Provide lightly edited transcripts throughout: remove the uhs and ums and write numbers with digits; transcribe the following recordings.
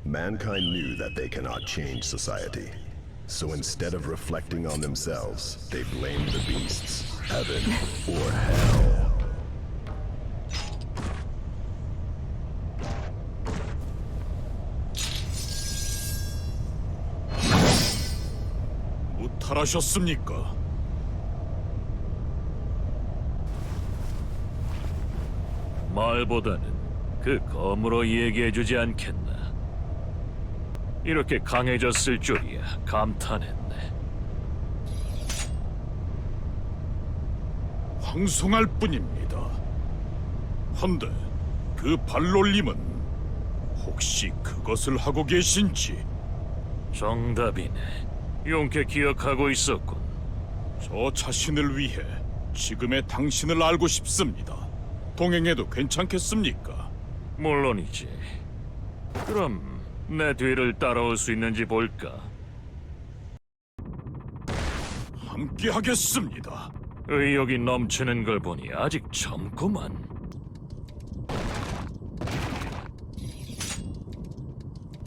Mankind knew that they cannot change society. So instead of reflecting on themselves, they blamed the beasts, heaven, or hell. 무탈하셨습니까? 말보다는 그 검으로 얘기해주지 않겠나. 이렇게 강해졌을 줄이야. 감탄했네. 황송할 뿐입니다. 헌데 그 발놀림은 혹시 그것을 하고 계신지? 정답이네. 용케 기억하고 있었군. 저 자신을 위해 지금의 당신을 알고 싶습니다. 동행해도 괜찮겠습니까? 물론이지. 그럼 내 뒤를 따라올 수 있는지 볼까? 함께 하겠습니다. 의욕이 넘치는 걸 보니 아직 젊구만.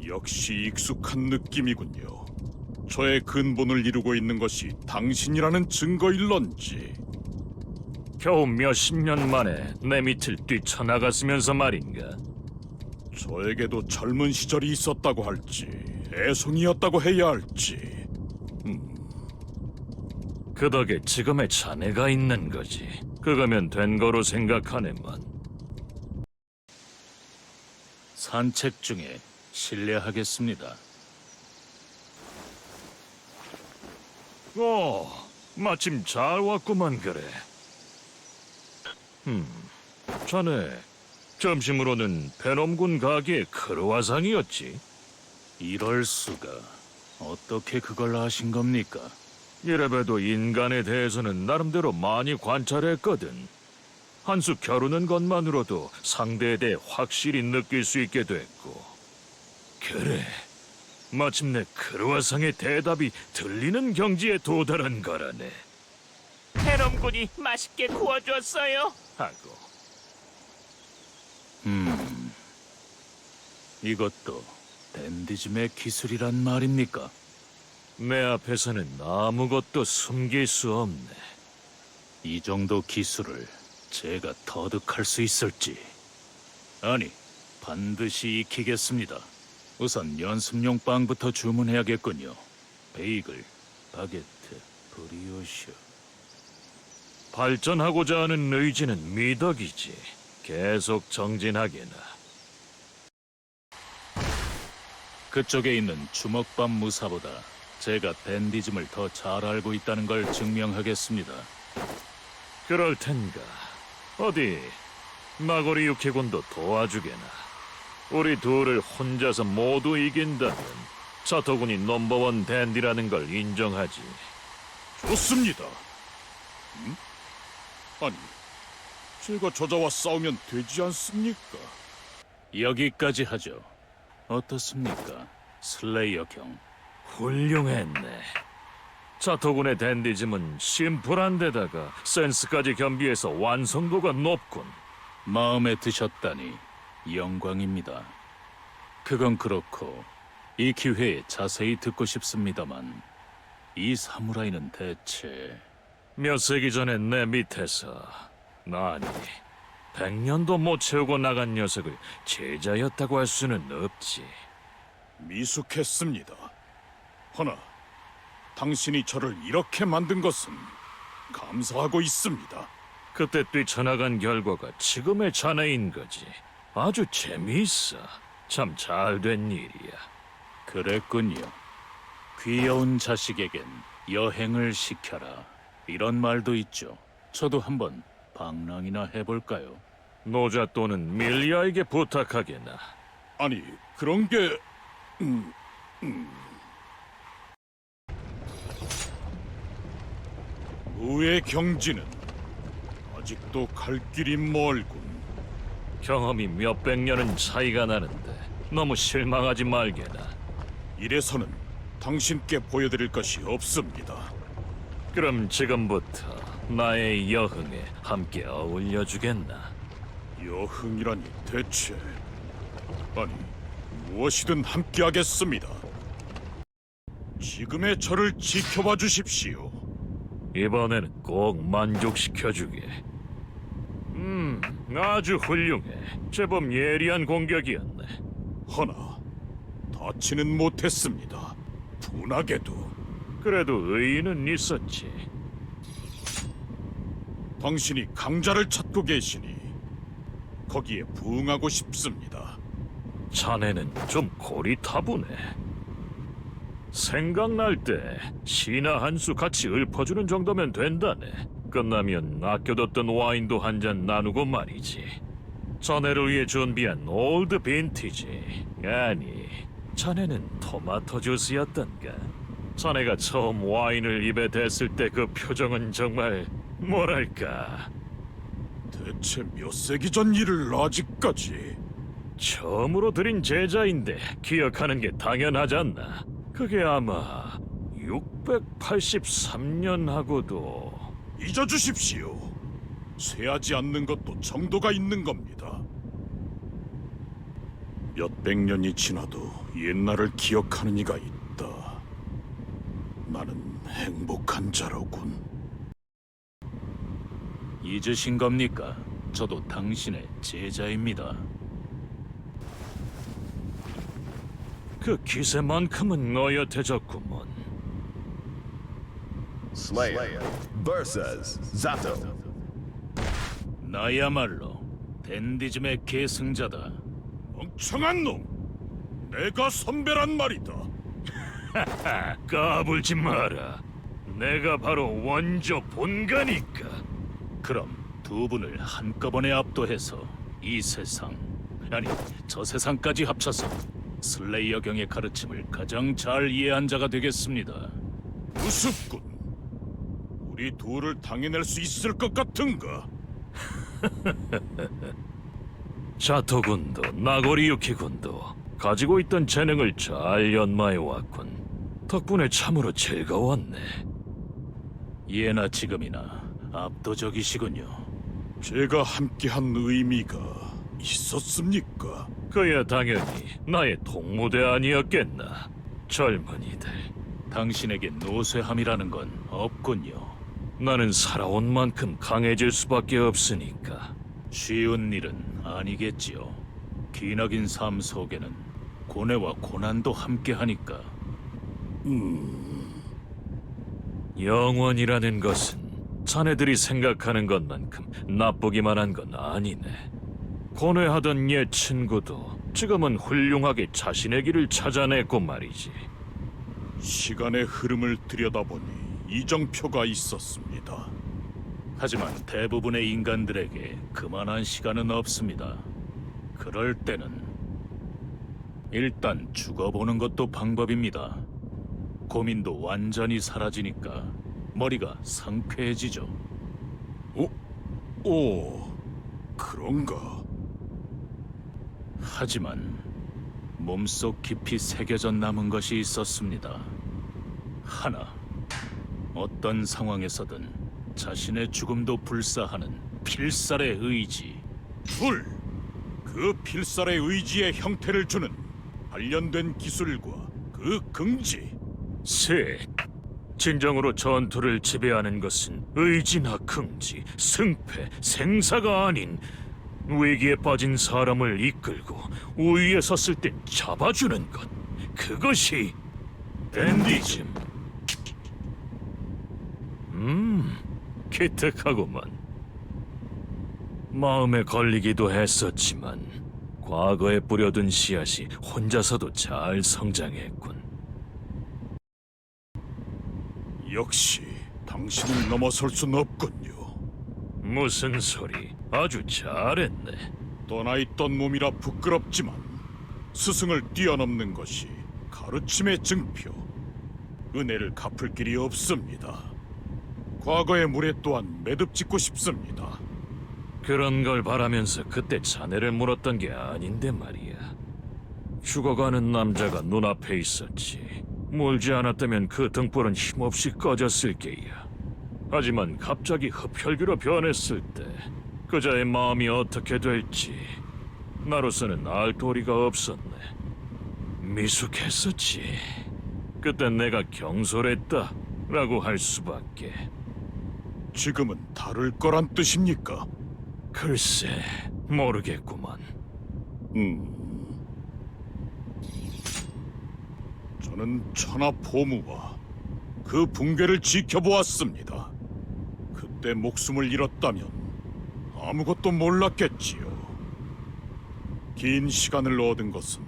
역시 익숙한 느낌이군요. 저의 근본을 이루고 있는 것이 당신이라는 증거일런지. 겨우 몇십 년 만에 내 밑을 뛰쳐나갔으면서 말인가. 저에게도 젊은 시절이 있었다고 할지 애송이였다고 해야 할지. 그 덕에 지금의 자네가 있는 거지. 그거면 된 거로 생각하네만. 산책 중에 실례하겠습니다. 마침 잘 왔구만 그래. 자네 점심으로는 베놈군 가게의 크루아상이었지? 이럴 수가. 어떻게 그걸 아신 겁니까? 이래봬도 인간에 대해서는 나름대로 많이 관찰했거든. 한 수 겨루는 것만으로도 상대에 대해 확실히 느낄 수 있게 됐고. 그래, 마침내 크루아상의 대답이 들리는 경지에 도달한 거라네. 해롬군이 맛있게 구워줬어요. 하고. 이것도 댄디즘의 기술이란 말입니까? 내 앞에서는 아무것도 숨길 수 없네. 이 정도 기술을 제가 터득할 수 있을지. 아니, 반드시 익히겠습니다. 우선 연습용 빵부터 주문해야겠군요. 베이글, 바게트, 브리오슈. 발전하고자 하는 의지는 미덕이지. 계속 정진하게나. 그쪽에 있는 주먹밥 무사보다 제가 댄디즘을 더 잘 알고 있다는 걸 증명하겠습니다. 그럴 텐가. 어디 마고리 육해군도 도와주게나. 우리 둘을 혼자서 모두 이긴다면 차토군이 넘버원 댄디라는 걸 인정하지. 좋습니다. 아니, 제가 저자와 싸우면 되지 않습니까? 여기까지 하죠. 어떻습니까, 슬레이어 경? 훌륭했네. 차토군의 댄디즘은 심플한 데다가 센스까지 겸비해서 완성도가 높군. 마음에 드셨다니 영광입니다. 그건 그렇고 이 기회에 자세히 듣고 싶습니다만 이 사무라이는 대체... 몇 세기 전에 내 밑에서 아니 100년도 못 채우고 나간 녀석을 제자였다고 할 수는 없지. 미숙했습니다. 허나 당신이 저를 이렇게 만든 것은 감사하고 있습니다. 그때 뛰쳐나간 결과가 지금의 자네인 거지. 아주 재미있어. 참 잘된 일이야. 그랬군요. 귀여운 자식에겐 여행을 시켜라. 이런 말도 있죠. 저도 한번 방랑이나 해볼까요? 노자 또는 밀리아에게 부탁하게나. 아니, 그런 게... 의의 경지는 아직도 갈 길이 멀군. 경험이 몇백 년은 차이가 나는데 너무 실망하지 말게나. 이래서는 당신께 보여드릴 것이 없습니다. 그럼 지금부터 나의 여흥에 함께 어울려주겠나? 여흥이라니 대체... 아니, 무엇이든 함께하겠습니다. 지금의 저를 지켜봐 주십시오. 이번에는 꼭 만족시켜주게. 아주 훌륭해. 제법 예리한 공격이었네. 허나 다치는 못했습니다. 분하게도 그래도 의의는 있었지. 당신이 강자를 찾고 계시니 거기에 부응하고 싶습니다. 자네는 좀 고리타분해. 생각날 때 시나 한 수 같이 읊어주는 정도면 된다네. 끝나면 아껴뒀던 와인도 한 잔 나누고 말이지. 자네를 위해 준비한 올드 빈티지. 아니, 자네는 토마토 주스였던가. 자네가 처음 와인을 입에 댔을 때 그 표정은 정말 뭐랄까. 대체 몇 세기 전 일을 아직까지... 처음으로 들인 제자인데 기억하는 게 당연하지 않나? 그게 아마 683년 하고도... 잊어주십시오. 쇠하지 않는 것도 정도가 있는 겁니다. 몇백 년이 지나도 옛날을 기억하는 이가 있다. 나는 행복한 자로군. 잊으신 겁니까? 저도 당신의 제자입니다. 그 기세만큼은 어엿해졌구먼. Slayer versus Zato. 나야말로 댄디즘의 계승자다. 멍청한 놈! 내가 선배란 말이다. 까불지 마라. 내가 바로 원조 본가니까. 그럼 두 분을 한꺼번에 압도해서 이 세상, 아니 저 세상까지 합쳐서 슬레이어 경의 가르침을 가장 잘 이해한 자가 되겠습니다. 우습군. 우리 둘을 당해낼 수 있을 것 같은가? 자토군도 나고리유키 군도 가지고 있던 재능을 잘 연마해 왔군. 덕분에 참으로 즐거웠네. 예나 지금이나 압도적이시군요. 제가 함께한 의미가 있었습니까? 그야 당연히 나의 동무대 아니었겠나. 젊은이들, 당신에게 노쇠함이라는 건 없군요. 나는 살아온 만큼 강해질 수밖에 없으니까. 쉬운 일은 아니겠지요. 기나긴 삶 속에는 고뇌와 고난도 함께하니까. 영원이라는 것은 자네들이 생각하는 것만큼 나쁘기만 한 건 아니네. 고뇌하던 옛 친구도 지금은 훌륭하게 자신의 길을 찾아냈고 말이지. 시간의 흐름을 들여다보니 이정표가 있었습니다. 하지만 대부분의 인간들에게 그만한 시간은 없습니다. 그럴 때는 일단 죽어보는 것도 방법입니다. 고민도 완전히 사라지니까 머리가 상쾌해지죠. 오, 그런가? 하지만 몸속 깊이 새겨져 남은 것이 있었습니다. 하나, 어떤 상황에서든 자신의 죽음도 불사하는 필살의 의지. 둘, 그 필살의 의지의 형태를 주는 단련된 기술과 그 긍지. 셋, 진정으로 전투를 지배하는 것은 의지나 긍지, 승패, 생사가 아닌 위기에 빠진 사람을 이끌고 우위에 섰을 땐 잡아주는 것. 그것이 댄디즘. 기특하구만. 마음에 걸리기도 했었지만 과거에 뿌려둔 씨앗이 혼자서도 잘 성장했군. 역시 당신을 넘어설 순 없군요. 무슨 소리? 아주 잘했네. 떠나있던 몸이라 부끄럽지만 스승을 뛰어넘는 것이 가르침의 증표. 은혜를 갚을 길이 없습니다. 과거의 물에 또한 매듭 짓고 싶습니다. 그런 걸 바라면서 그때 자네를 물었던 게 아닌데 말이야. 죽어가는 남자가 눈앞에 있었지. 물지 않았다면 그 등불은 힘없이 꺼졌을 게야. 하지만 갑자기 흡혈귀로 변했을 때 그자의 마음이 어떻게 될지 나로서는 알 도리가 없었네. 미숙했었지. 그땐 내가 경솔했다라고 할 수밖에. 지금은 다를 거란 뜻입니까? 글쎄, 모르겠구만. 저는 천하포무와 그 붕괴를 지켜보았습니다. 그때 목숨을 잃었다면 아무것도 몰랐겠지요. 긴 시간을 얻은 것은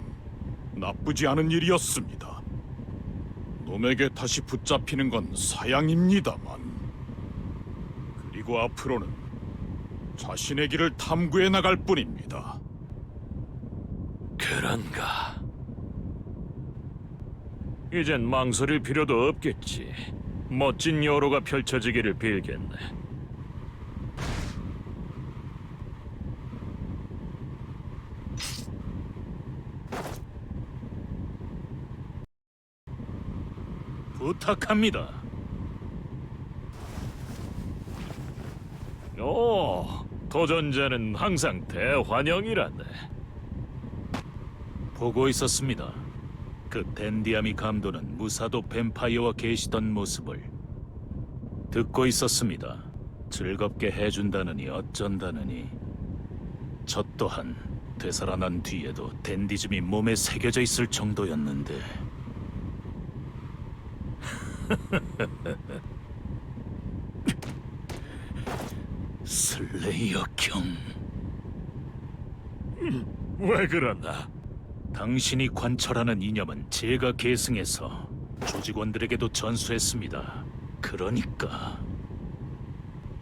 나쁘지 않은 일이었습니다. 놈에게 다시 붙잡히는 건 사양입니다만. 그리고 앞으로는 자신의 길을 탐구해 나갈 뿐입니다. 그런가. 이젠 망설일 필요도 없겠지. 멋진 여로가 펼쳐지기를 빌겠네. 부탁합니다. 오, 도전자는 항상 대환영이라네. 보고 있었습니다. 그 댄디아미 감도는 무사도 뱀파이어와 계시던 모습을 듣고 있었습니다. 즐겁게 해준다느니 어쩐다느니. 저 또한 되살아난 뒤에도 댄디즘이 몸에 새겨져 있을 정도였는데. 슬레이어 경, 왜 그러나? 당신이 관철하는 이념은 제가 계승해서 조직원들에게도 전수했습니다. 그러니까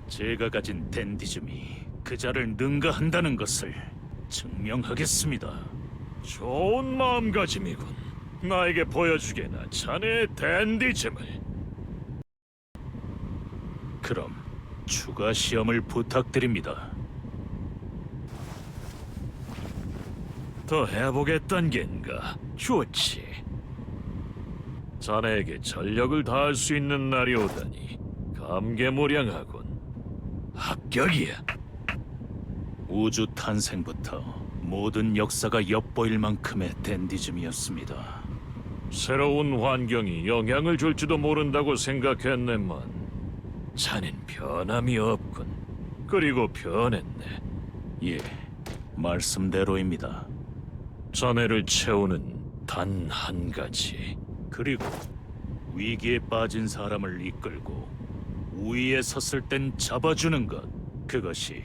제가 가진 댄디즘이 그자를 능가한다는 것을 증명하겠습니다. 좋은 마음가짐이군. 나에게 보여주게나 자네의 댄디즘을. 그럼 추가 시험을 부탁드립니다. 더 해보겠단 겐가? 좋지. 자네에게 전력을 다할 수 있는 날이 오다니 감개무량하군. 합격이야. 우주 탄생부터 모든 역사가 엿보일 만큼의 댄디즘이었습니다. 새로운 환경이 영향을 줄지도 모른다고 생각했네만 자넨 변함이 없군. 그리고 변했네. 예, 말씀대로입니다. 자네를 채우는 단 한 가지. 그리고 위기에 빠진 사람을 이끌고 우위에 섰을 땐 잡아주는 것. 그것이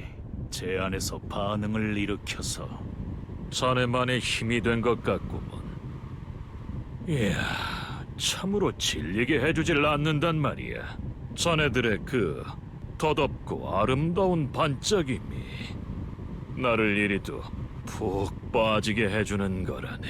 제 안에서 반응을 일으켜서 자네만의 힘이 된 것 같구먼. 이야, 참으로 질리게 해주질 않는단 말이야. 자네들의 그 덧없고 아름다운 반짝임이 나를 이리도 푹 빠지게 해주는 거라네.